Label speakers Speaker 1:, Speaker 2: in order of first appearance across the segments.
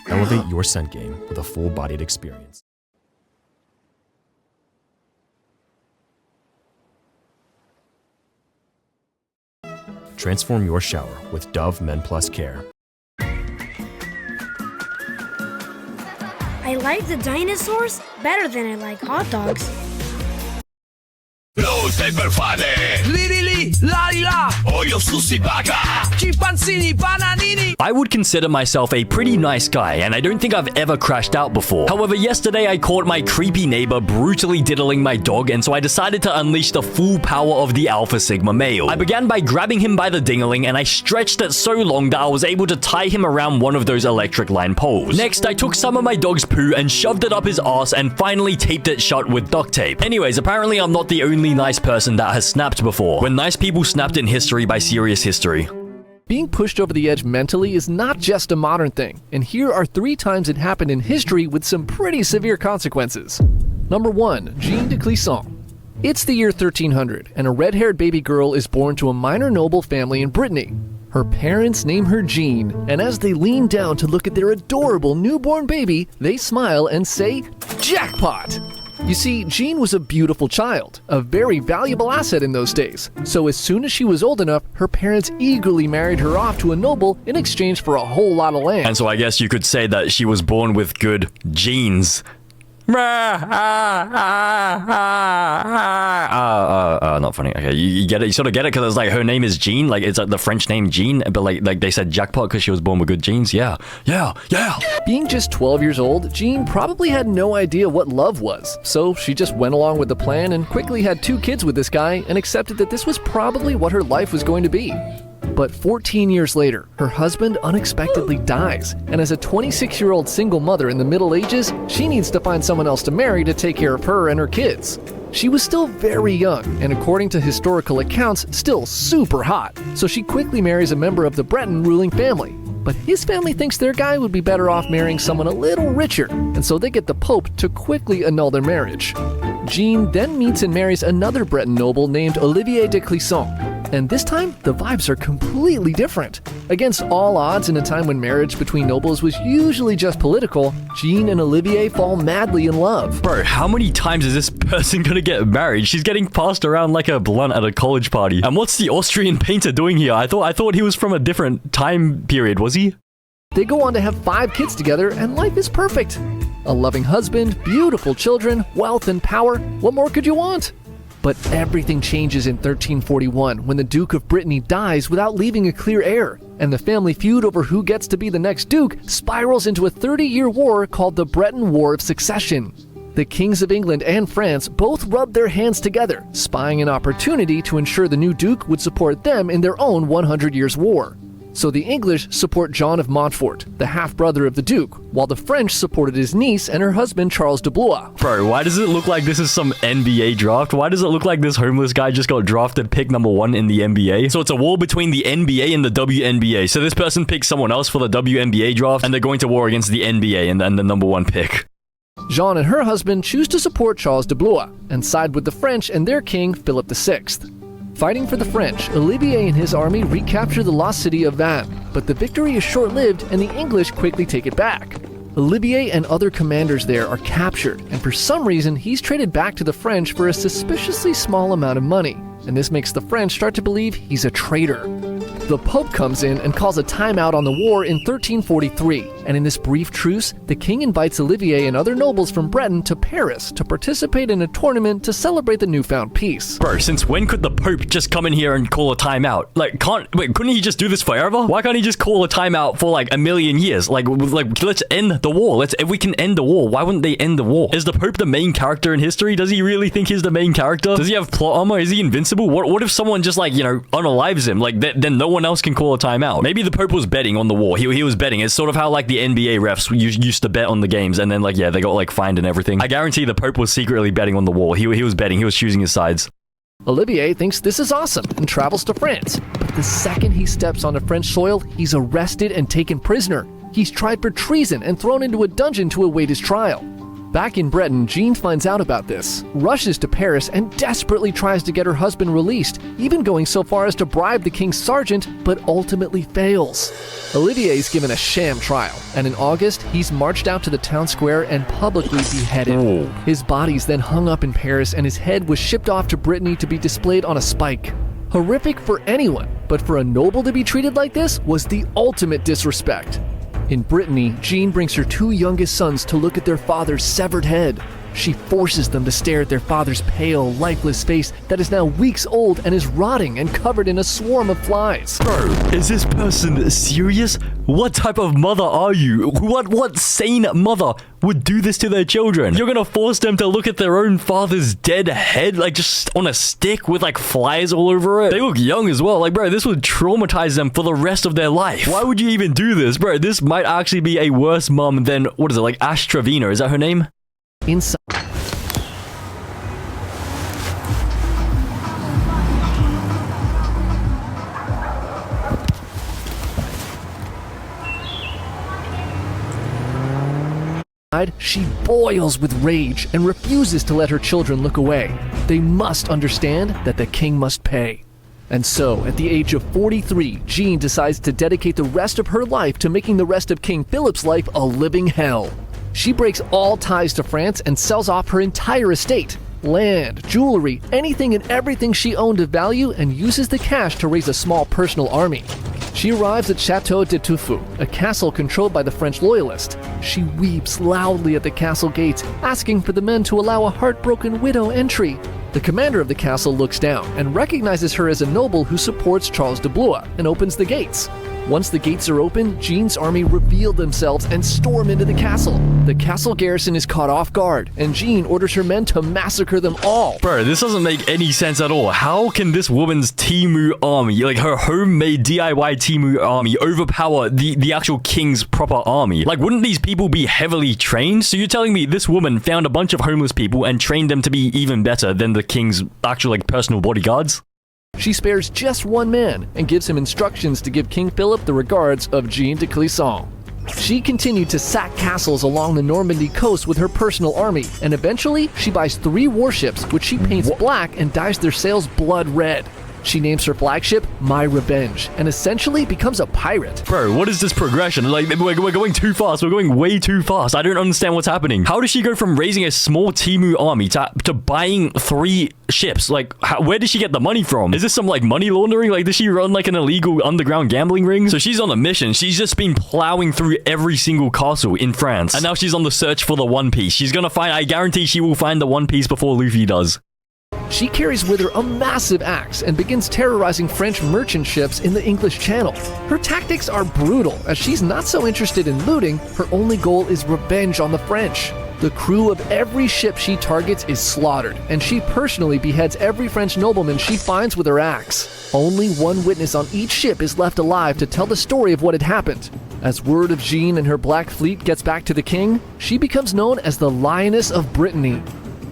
Speaker 1: Elevate your scent game with a full-bodied experience. Transform your shower with Dove Men Plus Care.
Speaker 2: I like the dinosaurs better than I like hot dogs.
Speaker 3: Luce per fare
Speaker 4: Lili, la li la,
Speaker 3: Olio su si paga
Speaker 4: chimpanzini, bananini.
Speaker 5: I would consider myself a pretty nice guy, and I don't think I've ever crashed out before. However, yesterday I caught my creepy neighbor brutally diddling my dog, and so I decided to unleash the full power of the Alpha Sigma male. I began by grabbing him by the dingling, and I stretched it so long that I was able to tie him around one of those electric line poles. Next, I took some of my dog's poo and shoved it up his ass and finally taped it shut with duct tape. Anyways, apparently I'm not the only nice person that has snapped before, when nice people snapped in history by serious history.
Speaker 6: Being pushed over the edge mentally is not just a modern thing, and here are 3 times it happened in history with some pretty severe consequences. Number 1. Jeanne de Clisson. It's the year 1300, and a red-haired baby girl is born to a minor noble family in Brittany. Her parents name her Jeanne, and as they lean down to look at their adorable newborn baby, they smile and say, "Jackpot!" You see, Jeanne was a beautiful child, a very valuable asset in those days. So as soon as she was old enough, her parents eagerly married her off to a noble in exchange for a whole lot of land.
Speaker 5: And so I guess you could say that she was born with good genes. Not funny. Okay, you get it. You sort of get it because it's like her name is Jean. Like it's like the French name Jean, but like they said jackpot because she was born with good genes. Yeah.
Speaker 6: Being just 12 years old, Jeanne probably had no idea what love was. So she just went along with the plan and quickly had 2 kids with this guy and accepted that this was probably what her life was going to be. But 14 years later, her husband unexpectedly dies, and as a 26-year-old single mother in the Middle Ages, she needs to find someone else to marry to take care of her and her kids. She was still very young, and according to historical accounts, still super hot, so she quickly marries a member of the Breton ruling family. But his family thinks their guy would be better off marrying someone a little richer, and so they get the Pope to quickly annul their marriage. Jeanne then meets and marries another Breton noble named Olivier de Clisson. And this time, the vibes are completely different. Against all odds, in a time when marriage between nobles was usually just political, Jeanne and Olivier fall madly in love.
Speaker 5: Bro, how many times is this person gonna get married? She's getting passed around like a blunt at a college party. And what's the Austrian painter doing here? I thought he was from a different time period, was he?
Speaker 6: They go on to have 5 kids together, and life is perfect. A loving husband, beautiful children, wealth and power. What more could you want? But everything changes in 1341 when the Duke of Brittany dies without leaving a clear heir, and the family feud over who gets to be the next duke spirals into a 30-year war called the Breton War of Succession. The kings of England and France both rubbed their hands together, spying an opportunity to ensure the new duke would support them in their own 100 Years' War. So the English support John of Montfort, the half-brother of the Duke, while the French supported his niece and her husband Charles de Blois.
Speaker 5: Bro, why does it look like this is some NBA draft? Why does it look like this homeless guy just got drafted pick number 1 in the NBA? So it's a war between the NBA and the WNBA. So this person picks someone else for the WNBA draft, and they're going to war against the NBA and then the number 1 pick.
Speaker 6: Jeanne and her husband choose to support Charles de Blois and side with the French and their king Philip VI. Fighting for the French, Olivier and his army recapture the lost city of Vannes, but the victory is short-lived and the English quickly take it back. Olivier and other commanders there are captured, and for some reason he's traded back to the French for a suspiciously small amount of money, and this makes the French start to believe he's a traitor. The Pope comes in and calls a timeout on the war in 1343, and in this brief truce, the king invites Olivier and other nobles from Breton to Paris to participate in a tournament to celebrate the newfound peace.
Speaker 5: Bro, since when could the Pope just come in here and call a timeout? Like, couldn't he just do this forever? Why can't he just call a timeout for like a million years? Like let's end the war. If we can end the war, why wouldn't they end the war? Is the Pope the main character in history? Does he really think he's the main character? Does he have plot armor? Is he invincible? What if someone just unalives him? Like, then no one else can call a timeout. Maybe the Pope was betting on the war. He was betting. It's sort of how like the NBA refs used to bet on the games, and then they got fined and everything. I guarantee the Pope was secretly betting on the war. He was betting. He was choosing his sides.
Speaker 6: Olivier thinks this is awesome and travels to France. But the second he steps onto French soil, he's arrested and taken prisoner. He's tried for treason and thrown into a dungeon to await his trial. Back in Breton, Jean finds out about this, rushes to Paris, and desperately tries to get her husband released, even going so far as to bribe the king's sergeant, but ultimately fails. Olivier is given a sham trial, and in August, he's marched out to the town square and publicly beheaded. His body's then hung up in Paris, and his head was shipped off to Brittany to be displayed on a spike. Horrific for anyone, but for a noble to be treated like this was the ultimate disrespect. In Brittany, Jean brings her 2 youngest sons to look at their father's severed head. She forces them to stare at their father's pale, lifeless face that is now weeks old and is rotting and covered in a swarm of flies.
Speaker 5: Bro, is this person serious? What type of mother are you? What sane mother would do this to their children? You're gonna force them to look at their own father's dead head, like just on a stick with like flies all over it? They look young as well. Like, bro, this would traumatize them for the rest of their life. Why would you even do this? Bro, this might actually be a worse mom than, what is it, like Ash Trevino? Is that her name?
Speaker 6: Inside she boils with rage and refuses to let her children look away. They must understand that the king must pay. And so, at the age of 43, Jean decides to dedicate the rest of her life to making the rest of King Philip's life a living hell. She breaks all ties to France and sells off her entire estate, land, jewelry, anything and everything she owned of value, and uses the cash to raise a small personal army. She arrives at Chateau de Tuffeau, a castle controlled by the French loyalists. She weeps loudly at the castle gates, asking for the men to allow a heartbroken widow entry. The commander of the castle looks down and recognizes her as a noble who supports Charles de Blois and opens the gates. Once the gates are open, Jean's army reveal themselves and storm into the castle. The castle garrison is caught off guard, and Jean orders her men to massacre them all.
Speaker 5: Bro, this doesn't make any sense at all. How can this woman's Temu army, like her homemade DIY Temu army, overpower the actual king's proper army? Like, wouldn't these people be heavily trained? So you're telling me this woman found a bunch of homeless people and trained them to be even better than the king's actual, like, personal bodyguards?
Speaker 6: She spares just one man and gives him instructions to give King Philip the regards of Jean de Clisson. She continued to sack castles along the Normandy coast with her personal army, and eventually she buys 3 warships which she paints black and dyes their sails blood red. She names her flagship My Revenge and essentially becomes a pirate.
Speaker 5: Bro, what is this progression? Like, we're going too fast. We're going way too fast. I don't understand what's happening. How does she go from raising a small Temu army to buying 3 ships? Like, where does she get the money from? Is this some, like, money laundering? Like, does she run, like, an illegal underground gambling ring? So she's on a mission. She's just been plowing through every single castle in France. And now she's on the search for the One Piece. She's gonna find, I guarantee she will find the One Piece before Luffy does.
Speaker 6: She carries with her a massive axe and begins terrorizing French merchant ships in the English Channel. Her tactics are brutal, as she's not so interested in looting. Her only goal is revenge on the French. The crew of every ship she targets is slaughtered, and she personally beheads every French nobleman she finds with her axe. Only one witness on each ship is left alive to tell the story of what had happened. As word of Jean and her Black Fleet gets back to the king, she becomes known as the Lioness of Brittany.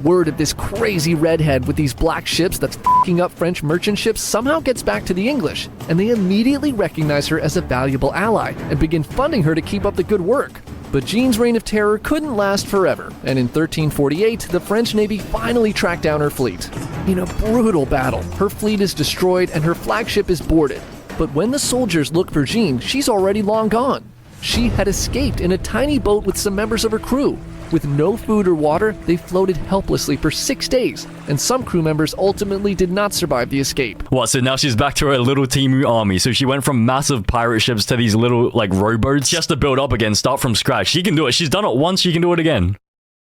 Speaker 6: Word of this crazy redhead with these black ships that's f***ing up French merchant ships somehow gets back to the English, and they immediately recognize her as a valuable ally and begin funding her to keep up the good work. But Jean's reign of terror couldn't last forever, and in 1348, the French Navy finally tracked down her fleet. In a brutal battle, her fleet is destroyed and her flagship is boarded. But when the soldiers look for Jean, she's already long gone. She had escaped in a tiny boat with some members of her crew. With no food or water, they floated helplessly for 6 days, and some crew members ultimately did not survive the escape.
Speaker 5: What, so now she's back to her little Temu army. So she went from massive pirate ships to these little, like, rowboats. She has to build up again, start from scratch. She can do it. She's done it once, she can do it again.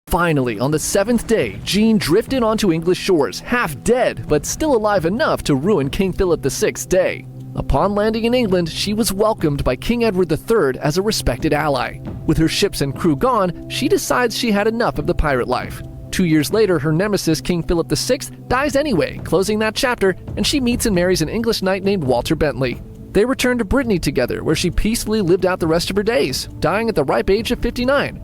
Speaker 6: Finally, on the 7th day, Jean drifted onto English shores, half dead, but still alive enough to ruin King Philip VI's day. Upon landing in England, she was welcomed by King Edward III as a respected ally. With her ships and crew gone, she decides she had enough of the pirate life. 2 years later, her nemesis, King Philip VI, dies anyway, closing that chapter, and she meets and marries an English knight named Walter Bentley. They return to Brittany together, where she peacefully lived out the rest of her days, dying at the ripe age of 59.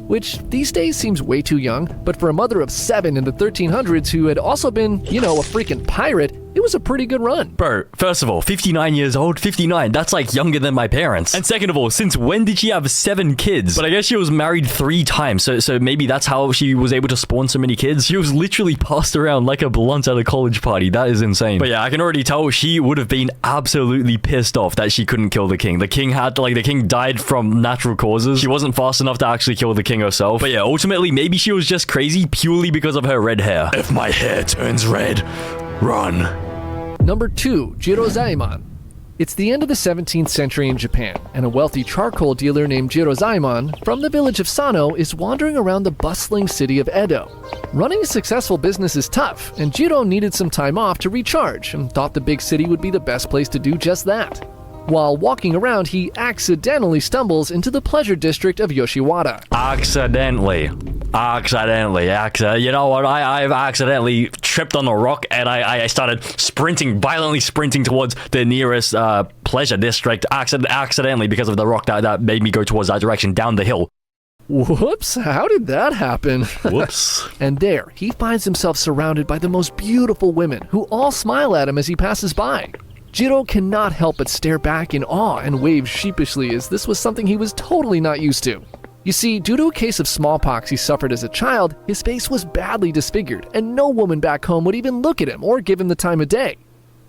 Speaker 6: Which these days seems way too young, but for a mother of 7 in the 1300s who had also been, a freaking pirate, It was a pretty good run.
Speaker 5: Bro, first of all, 59 years old, 59, that's like younger than my parents. And second of all, since when did she have 7 kids? But I guess she was married 3 times, so maybe that's how she was able to spawn so many kids. She was literally passed around like a blunt at a college party. That is insane. But yeah, I can already tell she would have been absolutely pissed off that she couldn't kill the king. The king died from natural causes. She wasn't fast enough to actually kill the king herself. But yeah, ultimately, maybe she was just crazy purely because of her red hair.
Speaker 3: If my hair turns red, run.
Speaker 6: Number 2, Jirozaemon. It's the end of the 17th century in Japan, and a wealthy charcoal dealer named Jirozaemon from the village of Sano is wandering around the bustling city of Edo. Running a successful business is tough, and Jiro needed some time off to recharge and thought the big city would be the best place to do just that. While walking around, he accidentally stumbles into the pleasure district of Yoshiwara.
Speaker 5: Accidentally. You know what? I've accidentally tripped on a rock and I started violently sprinting towards the nearest pleasure district accidentally because of the rock that made me go towards that direction down the hill.
Speaker 6: Whoops, how did that happen?
Speaker 5: Whoops.
Speaker 6: And there, he finds himself surrounded by the most beautiful women who all smile at him as he passes by. Jiro cannot help but stare back in awe and wave sheepishly as this was something he was totally not used to. You see, due to a case of smallpox he suffered as a child, his face was badly disfigured, and no woman back home would even look at him or give him the time of day.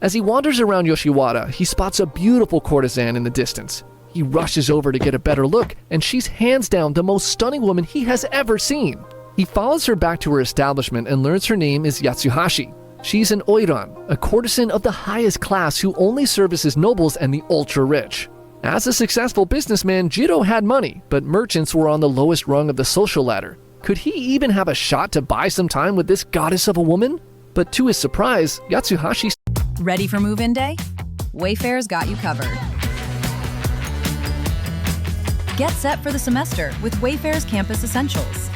Speaker 6: As he wanders around Yoshiwara, he spots a beautiful courtesan in the distance. He rushes over to get a better look, and she's hands down the most stunning woman he has ever seen. He follows her back to her establishment and learns her name is Yatsuhashi. She's an oiran, a courtesan of the highest class who only services nobles and the ultra-rich. As a successful businessman, Jiro had money, but merchants were on the lowest rung of the social ladder. Could he even have a shot to buy some time with this goddess of a woman? But to his surprise, Yatsuhashi...
Speaker 7: Ready for move-in day? Wayfair's got you covered. Get set for the semester with Wayfair's Campus Essentials.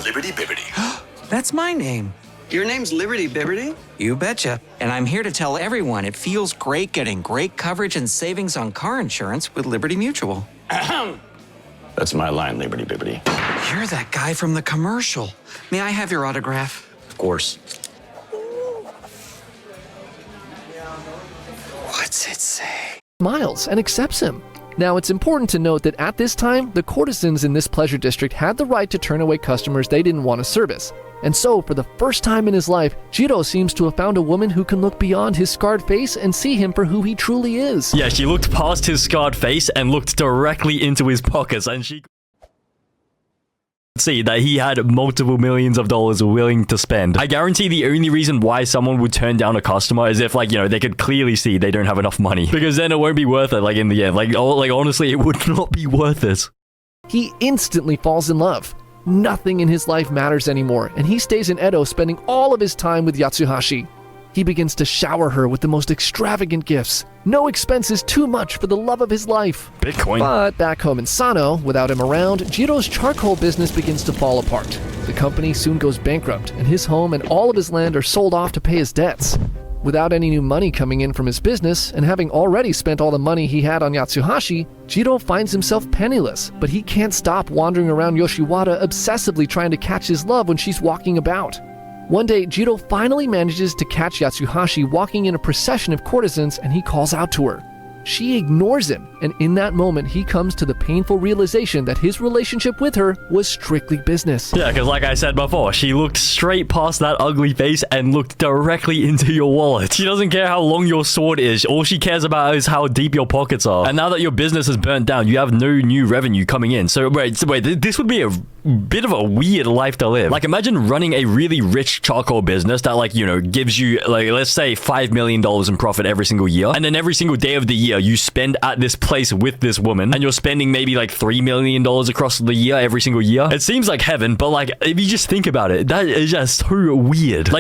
Speaker 3: Liberty Bibbity.
Speaker 8: That's my name.
Speaker 9: Your name's Liberty Bibberty?
Speaker 8: You betcha. And I'm here to tell everyone it feels great getting great coverage and savings on car insurance with Liberty Mutual.
Speaker 3: That's my line, Liberty Bibbity.
Speaker 8: You're that guy from the commercial. May I have your autograph?
Speaker 3: Of course.
Speaker 8: What's it say?
Speaker 6: smiles and accepts him. Now, it's important to note that at this time, the courtesans in this pleasure district had the right to turn away customers they didn't want to service. And so, for the first time in his life, Jiro seems to have found a woman who can look beyond his scarred face and see him for who he truly is.
Speaker 5: Yeah, she looked past his scarred face and looked directly into his pockets, and she could see that he had multiple millions of dollars willing to spend. I guarantee the only reason why someone would turn down a customer is if, like, you know, they could clearly see they don't have enough money. Because then it won't be worth it, like, in the end. Like honestly, it would not be worth it.
Speaker 6: He instantly falls in love. Nothing in his life matters anymore, and he stays in Edo spending all of his time with Yatsuhashi. He begins to shower her with the most extravagant gifts. No expense is too much for the love of his life.
Speaker 5: Bitcoin.
Speaker 6: But back home in Sano, without him around, Jiro's charcoal business begins to fall apart. The company soon goes bankrupt, and his home and all of his land are sold off to pay his debts. Without any new money coming in from his business, and having already spent all the money he had on Yatsuhashi, Jiro finds himself penniless, but he can't stop wandering around Yoshiwara obsessively trying to catch his love when she's walking about. One day, Jiro finally manages to catch Yatsuhashi walking in a procession of courtesans, and he calls out to her. She ignores him, and in that moment, he comes to the painful realization that his relationship with her was strictly business.
Speaker 5: Yeah, because like I said before, she looked straight past that ugly face and looked directly into your wallet. She doesn't care how long your sword is. All she cares about is how deep your pockets are. And now that your business is burnt down, you have no new revenue coming in. So wait, this would be a bit of a weird life to live. Like, imagine running a really rich charcoal business that, like, you know, gives you, like, let's say $5 million in profit every single year. And then every single day of the year, you spend at this place with this woman, and you're spending maybe like $3 million across the year every single year. It seems like heaven, but like, if you just think about it, that is just so weird. Like,